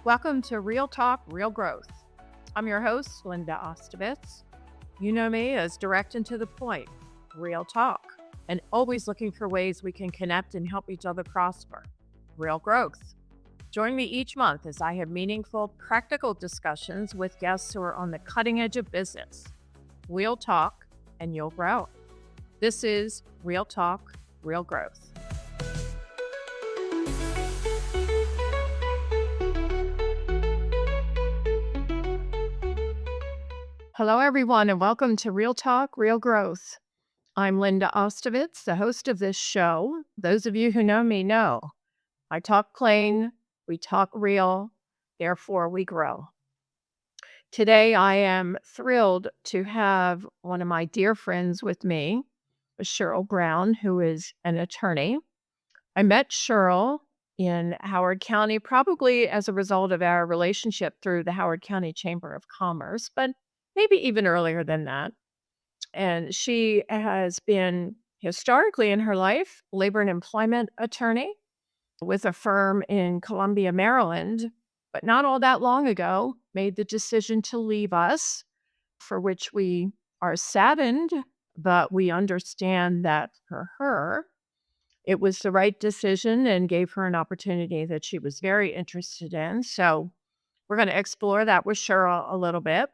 Welcome to Real Talk, Real Growth. I'm your host, Linda Ostovitz. You know me as direct and to the point, real talk, and always looking for ways we can connect and help each other prosper. Real growth. Join me each month as I have meaningful, practical discussions with guests who are on the cutting edge of business. We'll talk and you'll grow. This is Real Talk, Real Growth. Hello, everyone, and welcome to Real Talk, Real Growth. I'm Linda Ostovitz, the host of this show. Those of you who know me know I talk plain, we talk real, therefore we grow. Today, I am thrilled to have one of my dear friends with me, Cheryl Brown, who is an attorney. I met Cheryl in Howard County, probably as a result of our relationship through the Howard County Chamber of Commerce, but maybe even earlier than that. And she has been historically in her life labor and employment attorney with a firm in Columbia, Maryland, but not all that long ago made the decision to leave us, for which we are saddened, but we understand that for her, it was the right decision and gave her an opportunity that she was very interested in. So we're going to explore that with Cheryl a little bit.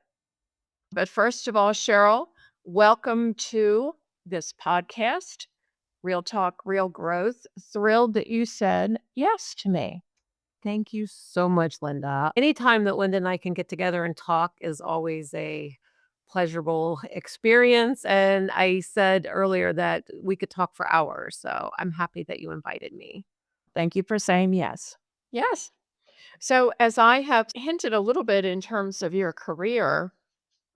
But first of all, Cheryl, welcome to this podcast, Real Talk, Real Growth. Thrilled that you said yes to me. Thank you so much, Linda. Anytime that Linda and I can get together and talk is always a pleasurable experience. And I said earlier that we could talk for hours. So I'm happy that you invited me. Thank you for saying yes. Yes. So as I have hinted a little bit in terms of your career,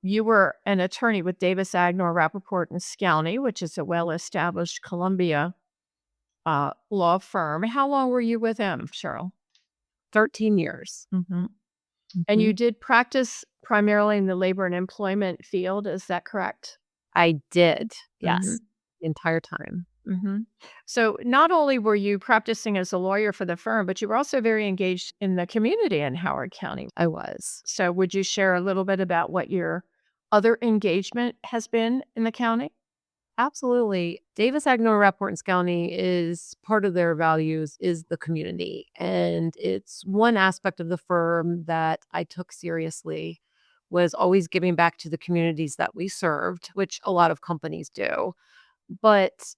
you were an attorney with Davis, Agnor, Rappaport, and Scowney, which is a well-established Columbia law firm. How long were you with them, Cheryl? 13 years. Mm-hmm. And you did practice primarily in the labor and employment field. Is that correct? I did. Yes. The entire time. Mm-hmm. So not only were you practicing as a lawyer for the firm, but you were also very engaged in the community in Howard County. I was. So would you share a little bit about what your other engagement has been in the county? Absolutely. Davis, Agnor, Rappaport, and Scowney is part of their values is the community. And it's one aspect of the firm that I took seriously was always giving back to the communities that we served, which a lot of companies do. But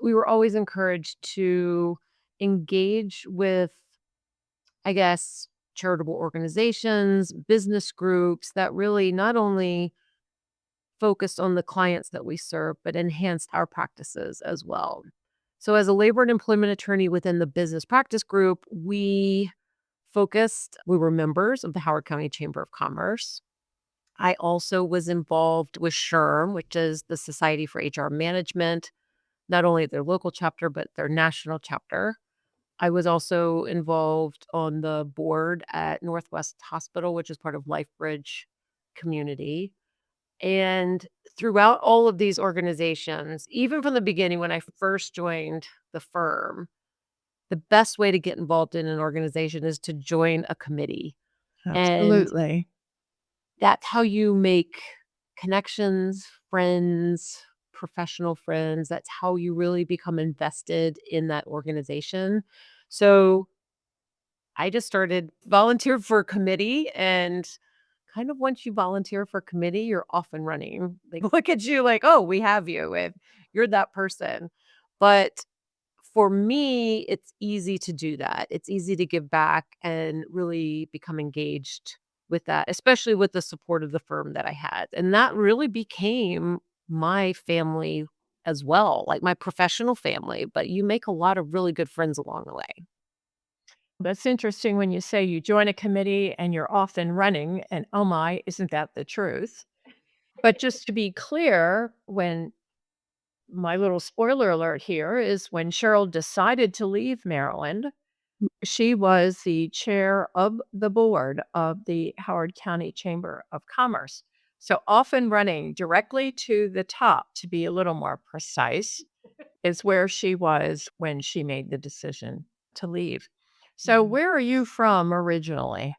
we were always encouraged to engage with, I guess, charitable organizations, business groups that really not only focused on the clients that we serve, but enhanced our practices as well. So as a labor and employment attorney within the business practice group, we were members of the Howard County Chamber of Commerce. I also was involved with SHRM, which is the Society for HR Management, not only their local chapter, but their national chapter. I was also involved on the board at Northwest Hospital, which is part of LifeBridge community. And throughout all of these organizations, even from the beginning, when I first joined the firm, the best way to get involved in an organization is to join a committee. Absolutely. And that's how you make connections, friends, professional friends. That's how you really become invested in that organization. So I just started volunteer for a committee, and kind of once you volunteer for a committee, you're off and running. They look at you like, oh, we have you, and you're that person. But for me, it's easy to do that. It's easy to give back and really become engaged with that, especially with the support of the firm that I had. And that really became my family as well, like my professional family. But you make a lot of really good friends along the way. That's interesting when you say you join a committee and you're off and running, and oh my, isn't that the truth? But just to be clear, when my little spoiler alert here is when Cheryl decided to leave Maryland, she was the chair of the board of the Howard County Chamber of Commerce. So off and running directly to the top, to be a little more precise, is where she was when she made the decision to leave. So where are you from originally?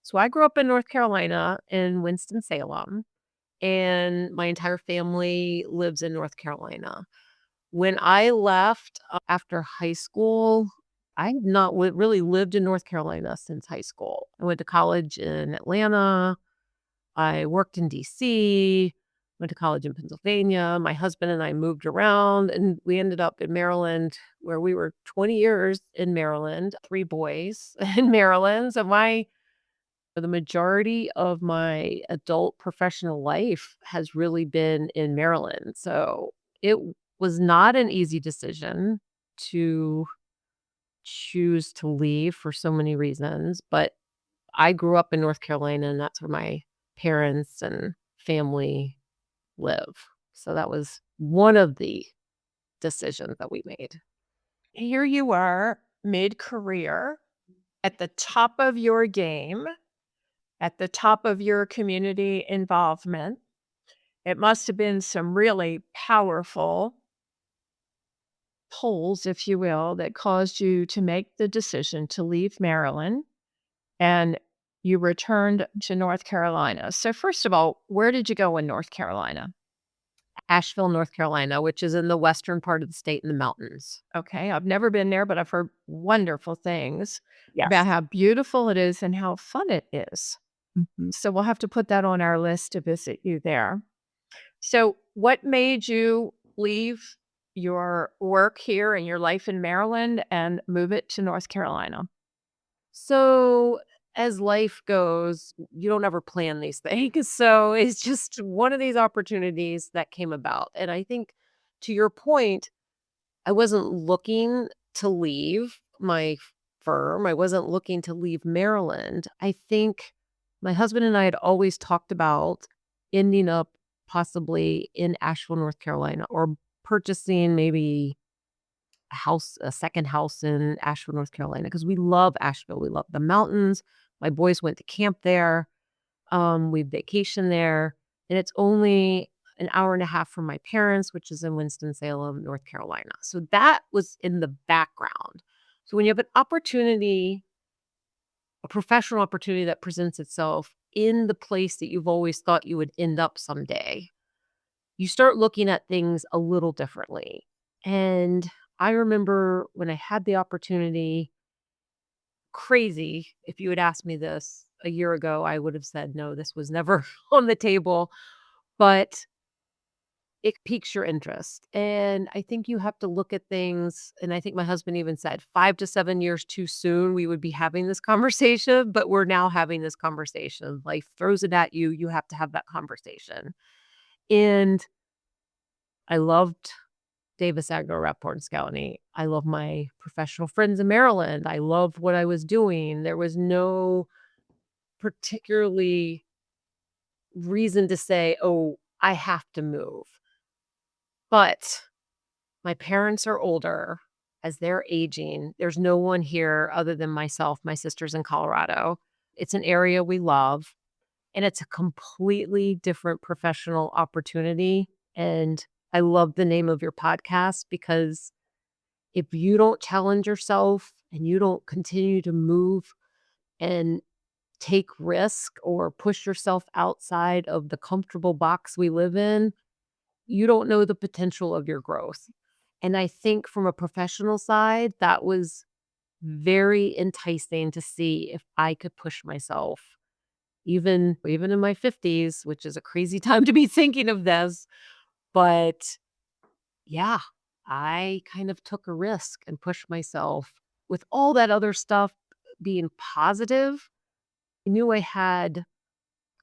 So I grew up in North Carolina in Winston-Salem, and my entire family lives in North Carolina. When I left after high school, I had not really lived in North Carolina since high school. I went to college in Atlanta. I worked in DC, went to college in Pennsylvania. My husband and I moved around and we ended up in Maryland where we were 20 years in Maryland, 3 boys in Maryland. So the majority of my adult professional life has really been in Maryland. So it was not an easy decision to choose to leave for so many reasons, but I grew up in North Carolina, and that's where my parents and family live. So that was one of the decisions that we made. Here you are, mid-career, at the top of your game, at the top of your community involvement. It must have been some really powerful pulls, if you will, that caused you to make the decision to leave Maryland and you returned to North Carolina. So, first of all, where did you go in North Carolina? Asheville, North Carolina, which is in the western part of the state in the mountains. Okay, I've never been there, but I've heard wonderful things about Yes. how beautiful it is and how fun it is. Mhm. So, we'll have to put that on our list to visit you there. So, what made you leave your work here and your life in Maryland and move it to North Carolina? So, as life goes, you don't ever plan these things. So, it's just one of these opportunities that came about. And I think to your point, I wasn't looking to leave my firm. I wasn't looking to leave Maryland. I think my husband and I had always talked about ending up possibly in Asheville, North Carolina, or purchasing maybe a second house in Asheville, North Carolina, because we love Asheville. We love the mountains. My boys went to camp there. We vacation there, and it's only an hour and a half from my parents, which is in Winston-Salem, North Carolina. So that was in the background. So when you have an opportunity, a professional opportunity that presents itself in the place that you've always thought you would end up someday, you start looking at things a little differently. And I remember when I had the opportunity, crazy. If you had asked me this a year ago, I would have said, no, this was never on the table. But it piques your interest. And I think you have to look at things. And I think my husband even said 5 to 7 years too soon, we would be having this conversation, but we're now having this conversation. Life throws it at you. You have to have that conversation. And I loved Davis Agno Rapport and Scoutney. I love my professional friends in Maryland. I loved what I was doing. There was no particularly reason to say, oh, I have to move. But my parents are older. As they're aging, there's no one here other than myself. My sister's in Colorado. It's an area we love, and it's a completely different professional opportunity. And I love the name of your podcast because if you don't challenge yourself and you don't continue to move and take risk or push yourself outside of the comfortable box we live in, you don't know the potential of your growth. And I think from a professional side, that was very enticing to see if I could push myself even in my 50s, which is a crazy time to be thinking of this. But yeah, I kind of took a risk and pushed myself with all that other stuff being positive. I knew I had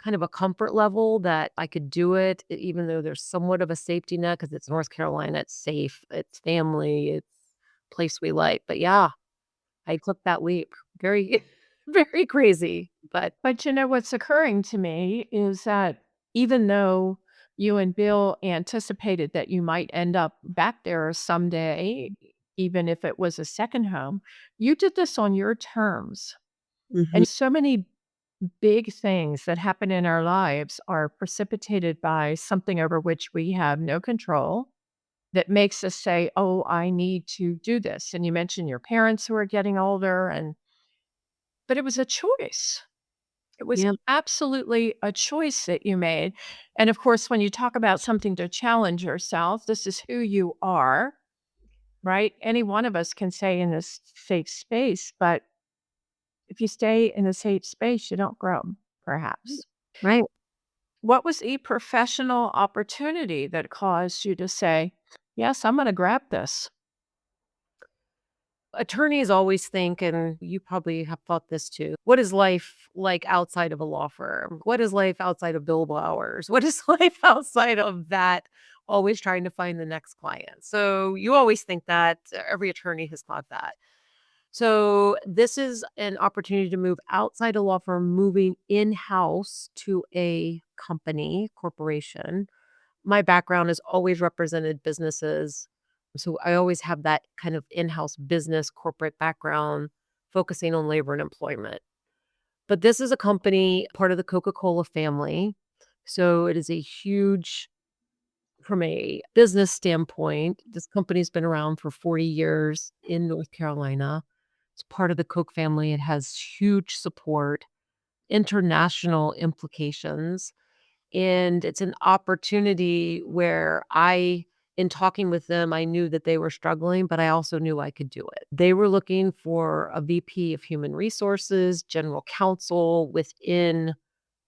kind of a comfort level that I could do it, even though there's somewhat of a safety net because it's North Carolina, it's safe, it's family, it's a place we like. But yeah, I took that leap. Very, very crazy. But you know what's occurring to me is that even though you and Bill anticipated that you might end up back there someday, even if it was a second home, you did this on your terms. Mhm. And so many big things that happen in our lives are precipitated by something over which we have no control that makes us say, "Oh, I need to do this." And you mentioned your parents who are getting older but it was a choice. It was Yeah. absolutely a choice that you made. And of course, when you talk about something to challenge yourself, this is who you are, right? Any one of us can say in this safe space, but if you stay in a safe space, you don't grow, perhaps. Right. What was a professional opportunity that caused you to say, yes, I'm going to grab this? Attorneys always think, and you probably have thought this too, what is life like outside of a law firm? What is life outside of billable hours? What is life outside of that? Always trying to find the next client. So you always think that every attorney has thought that. So this is an opportunity to move outside a law firm, moving in-house to a company, corporation. My background has always represented businesses. So I always have that kind of in-house business corporate background focusing on labor and employment. But this is a company part of the Coca-Cola family. So it is a huge from a business standpoint, this company's been around for 40 years in North Carolina. It's part of the Koch family. It has huge support, international implications, and it's an opportunity where in talking with them, I knew that they were struggling, but I also knew I could do it. They were looking for a VP of human resources, general counsel within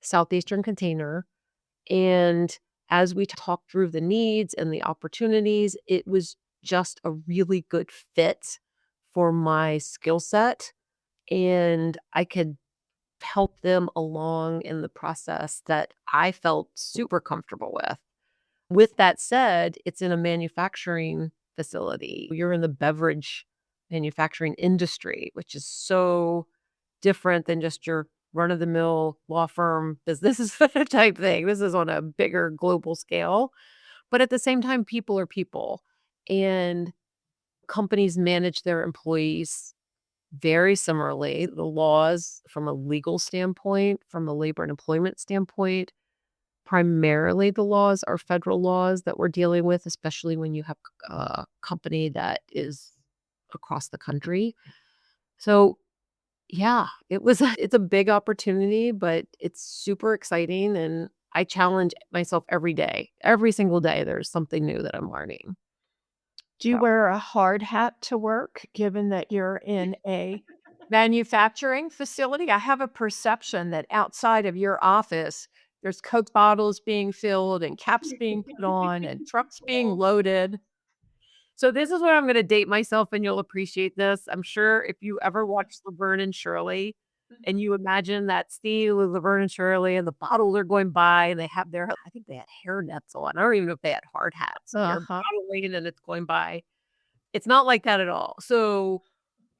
Southeastern Container. And as we talked through the needs and the opportunities, it was just a really good fit for my skill set. And I could help them along in the process that I felt super comfortable with. With that said, it's in a manufacturing facility. You're in the beverage manufacturing industry, which is so different than just your run of the mill law firm business type thing. This is on a bigger global scale. But at the same time, people are people, and companies manage their employees very similarly. The laws from a legal standpoint, from a labor and employment standpoint, primarily the laws are federal laws that we're dealing with, especially when you have a company that is across the country. So yeah, it's a big opportunity, but it's super exciting, and I challenge myself every day. Every single day, there's something new that I'm learning. Do you So wear a hard hat to work given that you're in a manufacturing facility? I have a perception that outside of your office, there's Coke bottles being filled and caps being put on and trucks being loaded. so this is where I'm gonna date myself, and you'll appreciate this. I'm sure if you ever watched Laverne and Shirley, and you imagine that Steve with Laverne and Shirley, and the bottles are going by, and they have their I think they had hair nets on. I don't even know if they had hard hats. They're Uh-huh. bottling and it's going by. It's not like that at all. So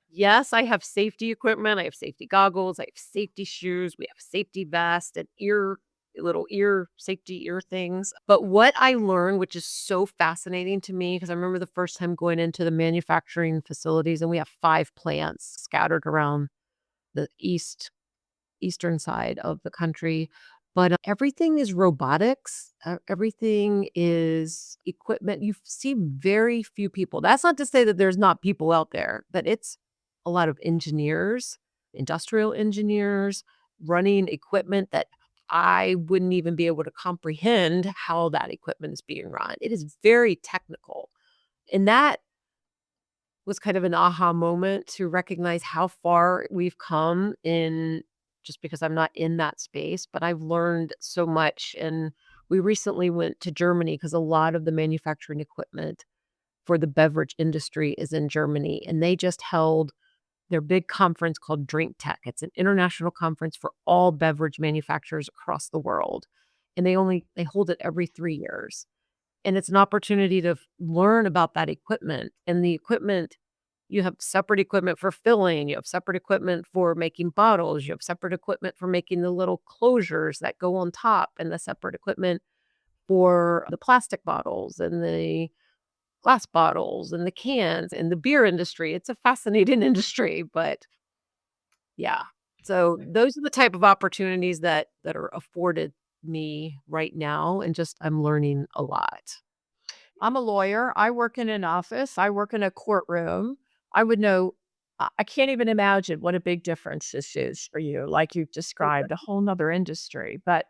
yes, I have safety equipment. I have safety goggles. I have safety shoes. We have safety vest and little ear safety ear things. But what I learned, which is so fascinating to me, because I remember the first time going into the manufacturing facilities, and we have 5 plants scattered around the eastern side of the country. But everything is robotics. Everything is equipment. You see very few people. That's not to say that there's not people out there, but it's a lot of engineers, industrial engineers running equipment that I wouldn't even be able to comprehend how that equipment is being run. It is very technical. And that was kind of an aha moment to recognize how far we've come in just because I'm not in that space, but I've learned so much. And we recently went to Germany because a lot of the manufacturing equipment for the beverage industry is in Germany. And they just held their big conference called Drink Tech. It's an international conference for all beverage manufacturers across the world. And they hold it every 3 years. And it's an opportunity to learn about that equipment. And the equipment, you have separate equipment for filling, you have separate equipment for making bottles, you have separate equipment for making the little closures that go on top, and the separate equipment for the plastic bottles and the glass bottles and the cans and the beer industry. It's a fascinating industry, but yeah. So those are the type of opportunities that are afforded me right now, and just I'm learning a lot. I'm a lawyer. I work in an office. I work in a courtroom. I would know I can't even imagine what a big difference this is for you, like you've described, a whole 'nother industry, but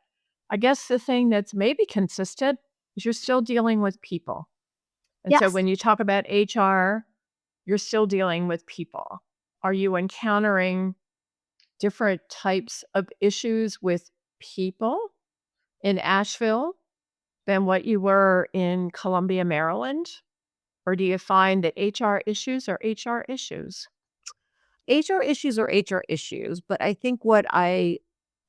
I guess the thing that's maybe consistent is you're still dealing with people, and so Yes. when you talk about HR, you're still dealing with people. Are you encountering different types of issues with people in Asheville than what you were in Columbia, Maryland? Or do you find that HR issues are HR issues? HR issues are HR issues, but I think what I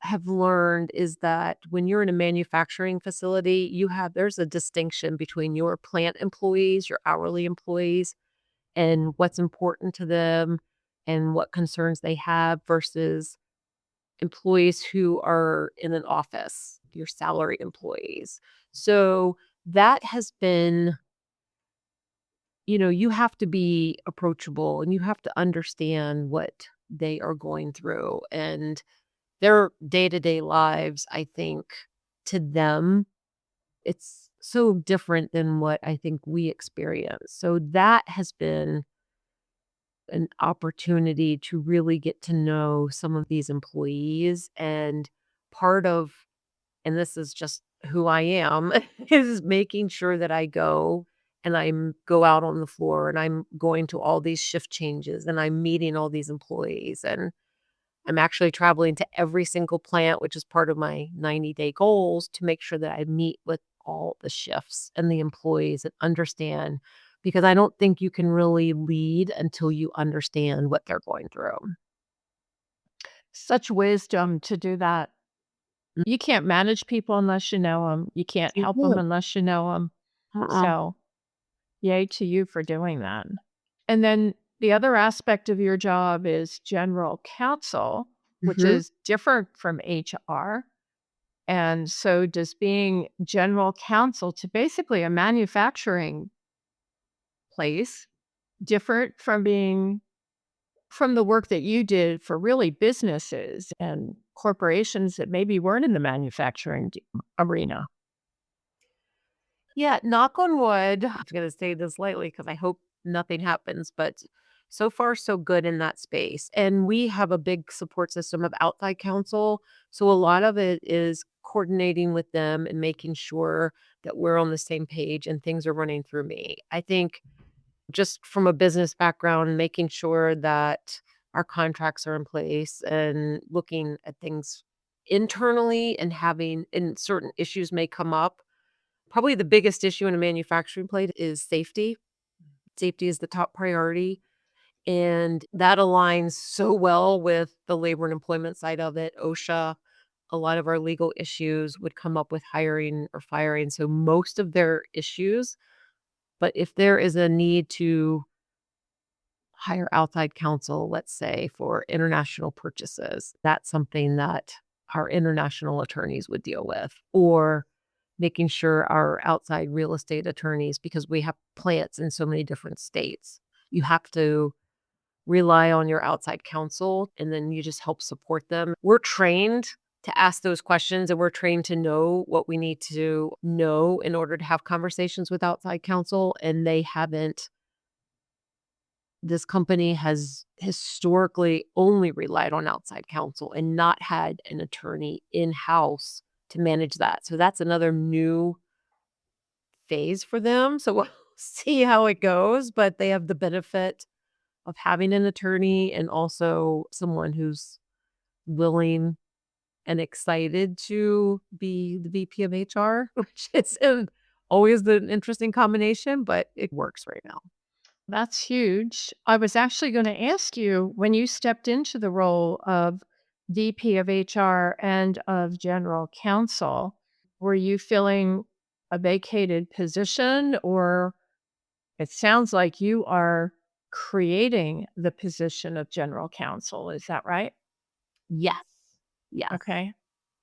have learned is that when you're in a manufacturing facility, there's a distinction between your plant employees, your hourly employees, and what's important to them and what concerns they have versus employees who are in an office, your salaried employees. So that has been, you have to be approachable and you have to understand what they are going through and their day-to-day lives. I think to them, it's so different than what I think we experience. So that has been an opportunity to really get to know some of these employees. And part of, and this is just who I am, is making sure that I go and go out on the floor and I'm going to all these shift changes and I'm meeting all these employees and I'm actually traveling to every single plant, which is part of my 90-day goals to make sure that I meet with all the shifts and the employees and understand because I don't think you can really lead until you understand what they're going through. Such wisdom to do that. Mm, You can't manage people unless you know them. You can't you help them can't. unless you know them. Uh-uh. So, yay to you for doing that. And then the other aspect of your job is general counsel, which Mhm. is different from HR. And so, does being general counsel to basically a manufacturing place different from being from the work that you did for really businesses and corporations that maybe weren't in the manufacturing arena? Yeah, knock on wood. I'm gonna say this lightly because I hope nothing happens, but so far so good in that space. And we have a big support system of outside counsel. So a lot of it is coordinating with them and making sure that we're on the same page and things are running through me. I think just from a business background, making sure that our contracts are in place and looking at things internally and certain issues may come up. Probably the biggest issue in a manufacturing plant is safety. Safety is the top priority, and that aligns so well with the labor and employment side of it. OSHA, a lot of our legal issues would come up with hiring or firing, so most of their issues. But if there is a need to hire outside counsel, let's say, for international purchases. That's something that our international attorneys would deal with, or making sure our outside real estate attorneys, because we have plants in so many different states. You have to rely on your outside counsel and then you just help support them. We're trained to ask those questions and we're trained to know what we need to know in order to have conversations with outside counsel, and they haven't. This company has historically only relied on outside counsel and not had an attorney in-house to manage that. So that's another new phase for them. So we'll see how it goes, but they have the benefit of having an attorney and also someone who's willing and excited to be the VP of HR, which is always an interesting combination, but it works right now. That's huge. I was actually going to ask you when you stepped into the role of VP of HR and of general counsel, were you filling a vacated position, or it sounds like you are creating the position of general counsel? Is that right? Yes. Yes. Okay.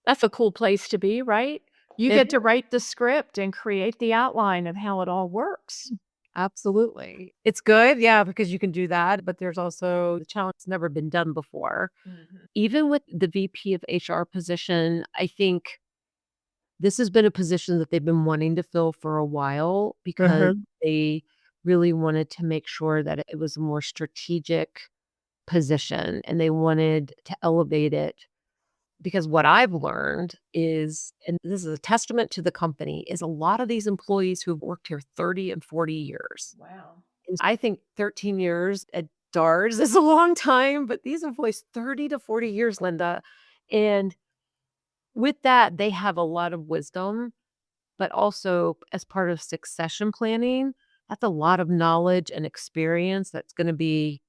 That's a cool place to be, right? You It get to write the script and create the outline of how it all works. Absolutely. It's good, yeah, because you can do that, but there's also the challenge that's never been done before. Mhm. Even with the VP of HR position, I think this has been a position that they've been wanting to fill for a while because Mhm. they really wanted to make sure that it was more strategic position and they wanted to elevate it. Because what I've learned is, and this is a testament to the company, is a lot of these employees who've worked here 30 and 40 years. Wow. And I think 13 years at DARS is a long time, but these employees, 30 to 40 years, Linda. And with that, they have a lot of wisdom, but also as part of succession planning, that's a lot of knowledge and experience that's going to be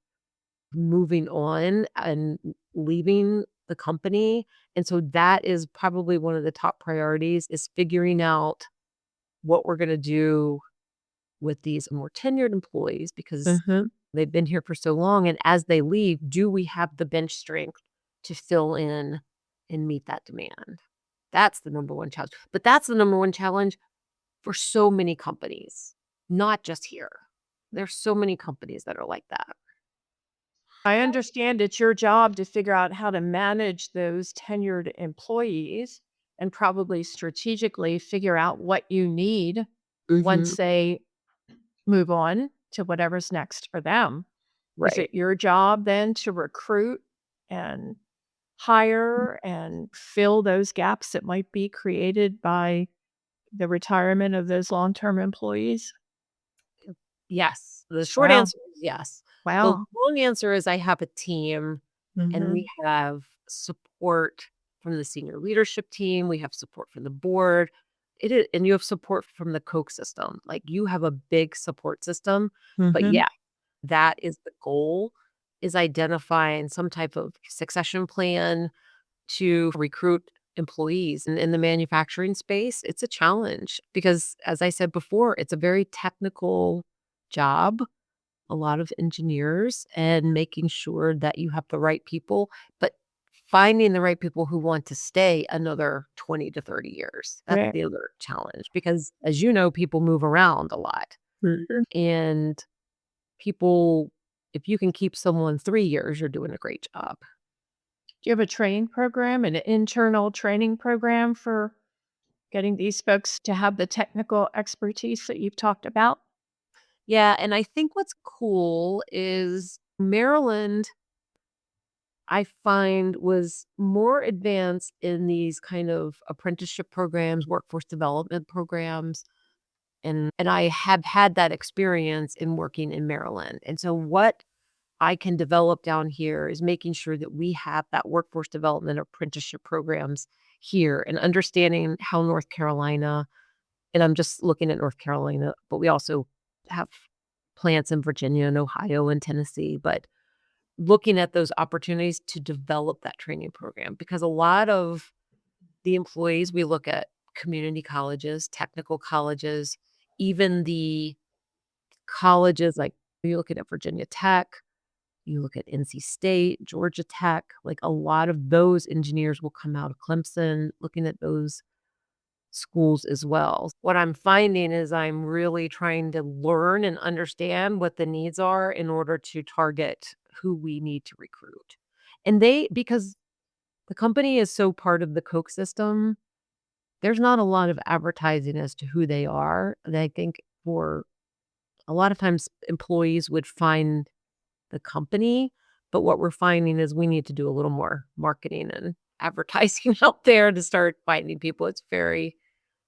moving on and leaving the company. And so that is probably one of the top priorities is figuring out what we're going to do with these more tenured employees because they've been here for so long. And as they leave, do we have the bench strength to fill in and meet that demand? That's the number one challenge. But that's the number one challenge for so many companies, not just here. There's so many companies that are like that. I understand it's your job to figure out how to manage those tenured employees and probably strategically figure out what you need once they move on to whatever's next for them. Is Right. it your job then to recruit and hire and fill those gaps that might be created by the retirement of those long-term employees? Yes. The short Wow. answer is yes. The Wow. long answer is I have a team and we Mhm. have support from the senior leadership team. We have support from the board. And you have support from the Coke system. Like you have a big support system. But Mhm. yeah, that is the goal is identifying some type of succession plan to recruit employees. And in the manufacturing space, it's a challenge because as I said before, it's a very technical job, a lot of engineers and making sure that you have the right people, but finding the right people who want to stay another 20 to 30 years. That's Right. the other challenge because as you know, people move around a lot Mhm. and people, if you can keep someone 3 years, you're doing a great job. Do you have a training program, an internal training program for getting these folks to have the technical expertise that you've talked about? Yeah, and I think what's cool is Maryland, I find, was more advanced in these kind of apprenticeship programs, workforce development programs, and I have had that experience in working in Maryland. And so what I can develop down here is making sure that we have that workforce development apprenticeship programs here and understanding how North Carolina, and I'm just looking at North Carolina, but we also have plants in Virginia and Ohio and Tennessee, but looking at those opportunities to develop that training program because a lot of the employees we look at community colleges, technical colleges, even the colleges like you're looking at Virginia Tech, you look at NC State, Georgia Tech, like a lot of those engineers will come out of Clemson, looking at those schools as well. What I'm finding is I'm really trying to learn and understand what the needs are in order to target who we need to recruit. And because the company is so part of the Coke system, there's not a lot of advertising as to who they are. And I think for a lot of times employees would find the company, but what we're finding is we need to do a little more marketing and advertising out there to start finding people. It's very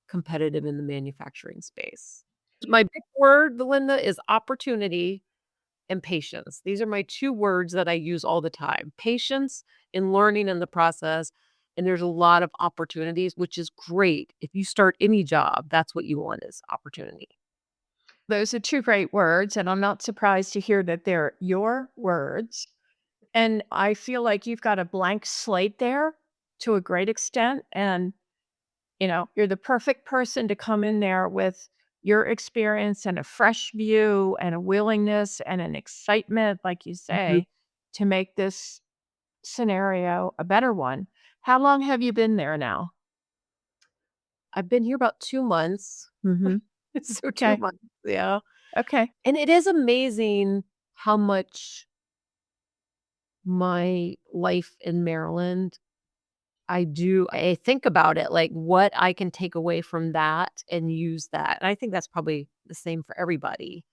competitive in the manufacturing space. My big word, Belinda, is opportunity and patience. These are my 2 words that I use all the time. Patience in learning in the process, and there's a lot of opportunities, which is great. If you start any job, that's what you want is opportunity. Those are 2 great words, and I'm not surprised to hear that they're your words. And I feel like you've got a blank slate there to a great extent. And, you're the perfect person to come in there with your experience and a fresh view and a willingness and an excitement, like you Mhm. say, to make this scenario a better one. How long have you been there now? I've been here about 2 months. Mhm. So 2 Okay. months, yeah. Okay. And it is amazing how much my life in Maryland I think about it, like, what I can take away from that and use that, and I think that's probably the same for everybody,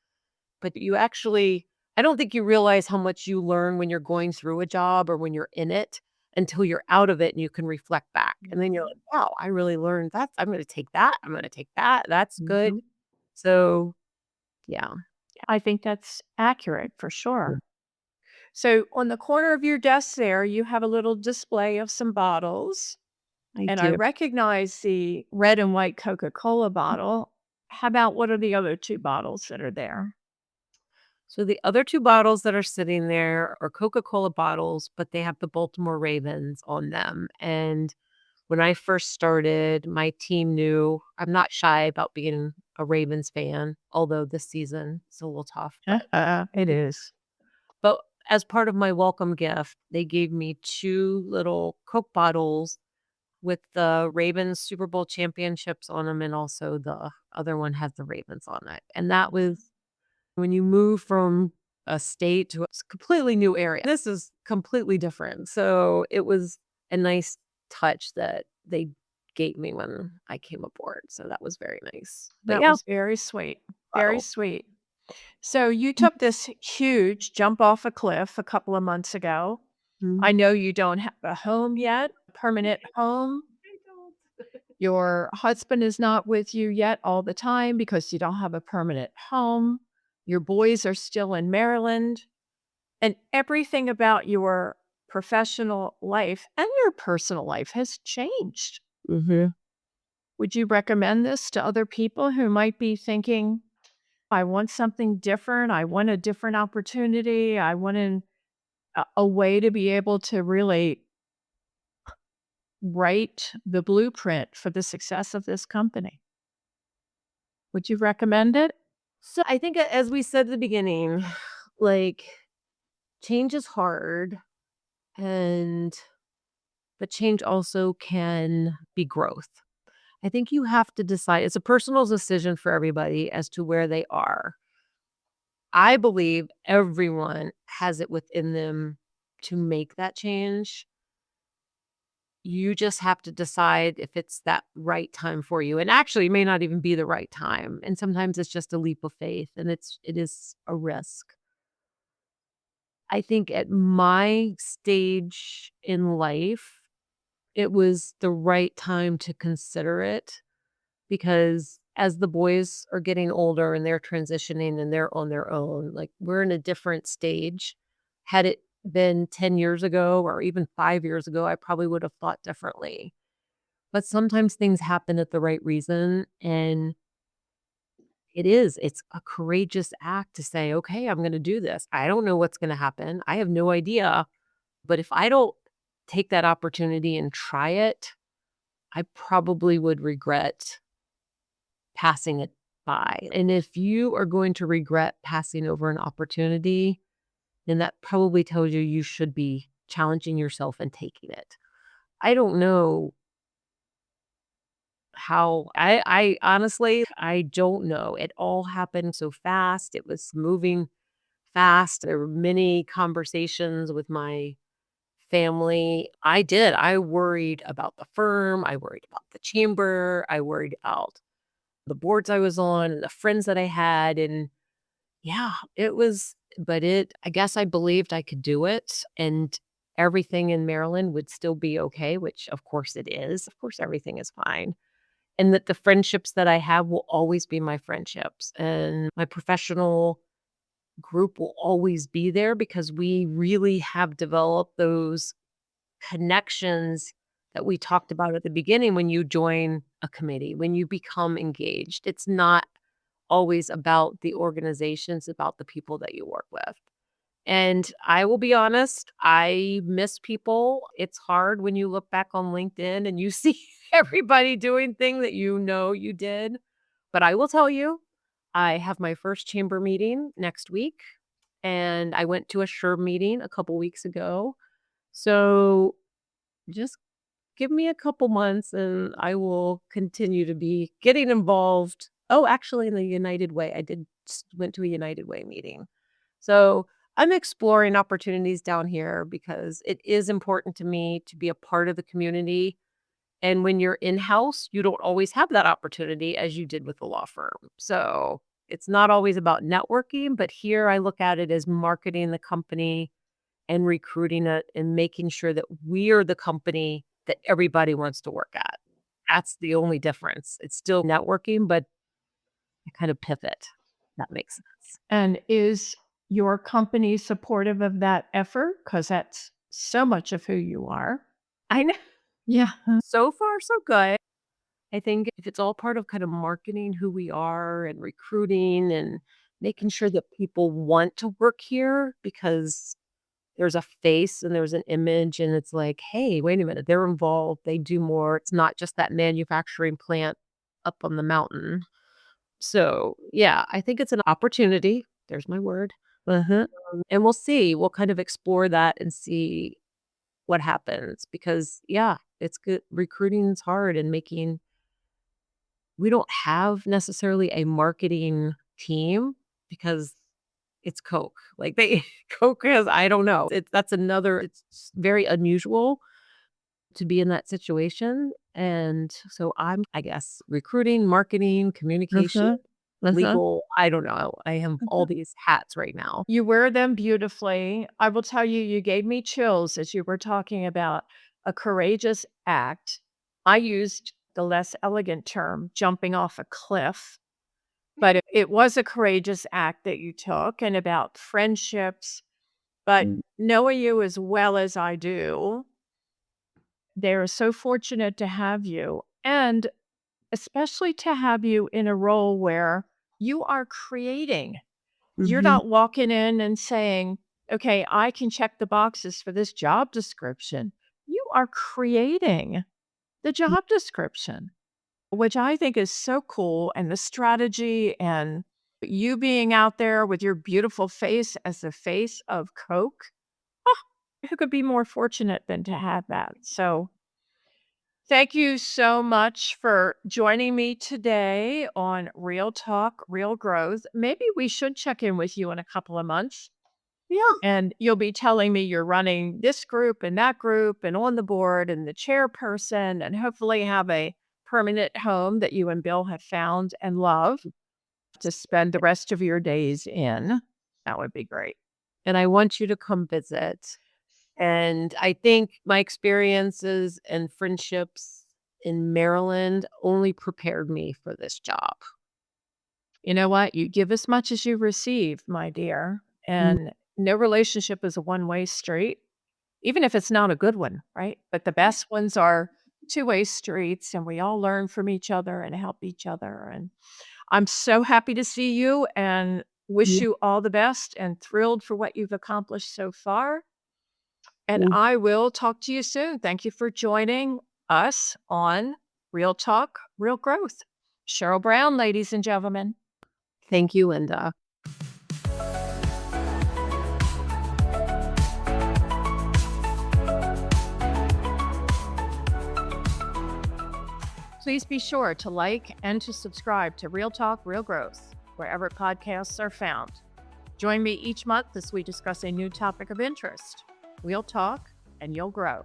but you actually I don't think you realize how much you learn when you're going through a job or when you're in it until you're out of it and you can reflect back. And then you're like, wow, I really learned that. I'm going to take that. I'm going to take that. That's good. Mhm. So, yeah. I think that's accurate for sure. So on the corner of your desk there, you have a little display of some bottles, I and I do. recognize the red and white Coca-Cola bottle. How about what are the other 2 bottles that are there? So the other 2 bottles that are sitting there are Coca-Cola bottles, but they have the Baltimore Ravens on them. And when I first started, my team knew I'm not shy about being a Ravens fan, although this season is a little tough, It is. but as part of my welcome gift, they gave me 2 little Coke bottles with the Ravens Super Bowl championships on them, and also the other one has the Ravens on it. And that was when you move from a state to a completely new area. This is completely different. So it was a nice touch that they gave me when I came aboard. So that was very nice. But That yeah, was very sweet, very bottle. sweet. So you took this huge jump off a cliff a couple of months ago. Mhm. I know you don't have a home yet, a permanent home. Your husband is not with you yet all the time because you don't have a permanent home. Your boys are still in Maryland, and everything about your professional life and your personal life has changed. Mhm. Would you recommend this to other people who might be thinking, I want something different. I want a different opportunity. I want a way to be able to really write the blueprint for the success of this company. Would you recommend it? So I think as we said at the beginning, like change is hard and but change also can be growth. I think you have to decide it's a personal decision for everybody as to where they are. I believe everyone has it within them to make that change. You just have to decide if it's that right time for you. And actually, it may not even be the right time. And sometimes it's just a leap of faith and it is a risk. I think at my stage in life, it was the right time to consider it because as the boys are getting older and they're transitioning and they're on their own, like we're in a different stage. Had it been 10 years ago or even 5 years ago, I probably would have thought differently. But sometimes things happen at the right reason. And it's a courageous act to say, okay, I'm going to do this. I don't know what's going to happen. I have no idea. But if I don't take that opportunity and try it, I probably would regret passing it by. And if you are going to regret passing over an opportunity, then that probably tells you you should be challenging yourself and taking it. I don't know how I honestly I don't know. It all happened so fast. It was moving fast. There were many conversations with my family. I worried about the firm. I worried about the chamber. I worried about the boards I was on and the friends that I had. And yeah, I guess I believed I could do it and everything in Maryland would still be okay, which of course it is. Of course, everything is fine. And that the friendships that I have will always be my friendships and my professional group will always be there because we really have developed those connections that we talked about at the beginning when you join a committee, when you become engaged. It's not always about the organization, it's about the people that you work with. And I will be honest, I miss people. It's hard when you look back on LinkedIn and you see everybody doing things that you know you did. But I will tell you, I have my first chamber meeting next week, and I went to a SURE meeting a couple weeks ago. So just give me a couple months and I will continue to be getting involved. Oh, actually, in the United Way, went to a United Way meeting. So I'm exploring opportunities down here because it is important to me to be a part of the community. And when you're in house, you don't always have that opportunity as you did with the law firm. So It's not always about networking, but here I look at it as marketing the company and recruiting it and making sure that we're the company that everybody wants to work at. That's the only difference. It's still networking, but I kind of pivot. That makes sense. And is your company supportive of that effort? Because that's so much of who you are. I know. Yeah. So far, so good. I think if it's all part of kind of marketing who we are and recruiting and making sure that people want to work here because there's a face and there's an image and it's like, hey, wait a minute, they're involved. They do more. It's not just that manufacturing plant up on the mountain. So, yeah, I think it's an opportunity. There's my word. Uh-huh. And we'll see. We'll kind of explore that and see what happens because, yeah, it's good. Recruiting is hard and we don't have necessarily a marketing team because it's Coke. Like they Coke has, I don't know. It's very unusual to be in that situation. And so I'm, I guess, recruiting, marketing, communication, Uh-huh. Uh-huh. legal. I don't know. I have all these hats right now. You wear them beautifully. I will tell you, you gave me chills as you were talking about a courageous act. I used the less elegant term, jumping off a cliff, but it was a courageous act that you took and about friendships. But Mm. knowing you as well as I do, they're so fortunate to have you, and especially to have you in a role where you are creating. You're Mhm. not walking in and saying, "Okay, I can check the boxes for this job description." You are creating the job description, which I think is so cool, and the strategy and you being out there with your beautiful face as the face of Coke. Oh, who could be more fortunate than to have that? So, thank you so much for joining me today on Real Talk, Real Growth. Maybe we should check in with you in a couple of months Yeah. and you'll be telling me you're running this group and that group and on the board and the chairperson and hopefully have a permanent home that you and Bill have found and love to spend the rest of your days in. That would be great. And I want you to come visit. And I think my experiences and friendships in Maryland only prepared me for this job. You know what? You give as much as you receive, my dear. Mm. And no relationship is a one-way street, even if it's not a good one, right? But the best ones are two-way streets, and we all learn from each other and help each other. And I'm so happy to see you and wish Yeah. you all the best and thrilled for what you've accomplished so far. And Mm. I will talk to you soon. Thank you for joining us on Real Talk, Real Growth. Cheryl Brown, ladies and gentlemen. Thank you, Linda. Please be sure to like and to subscribe to Real Talk, Real Growth, wherever podcasts are found. Join me each month as we discuss a new topic of interest. We'll talk and you'll grow.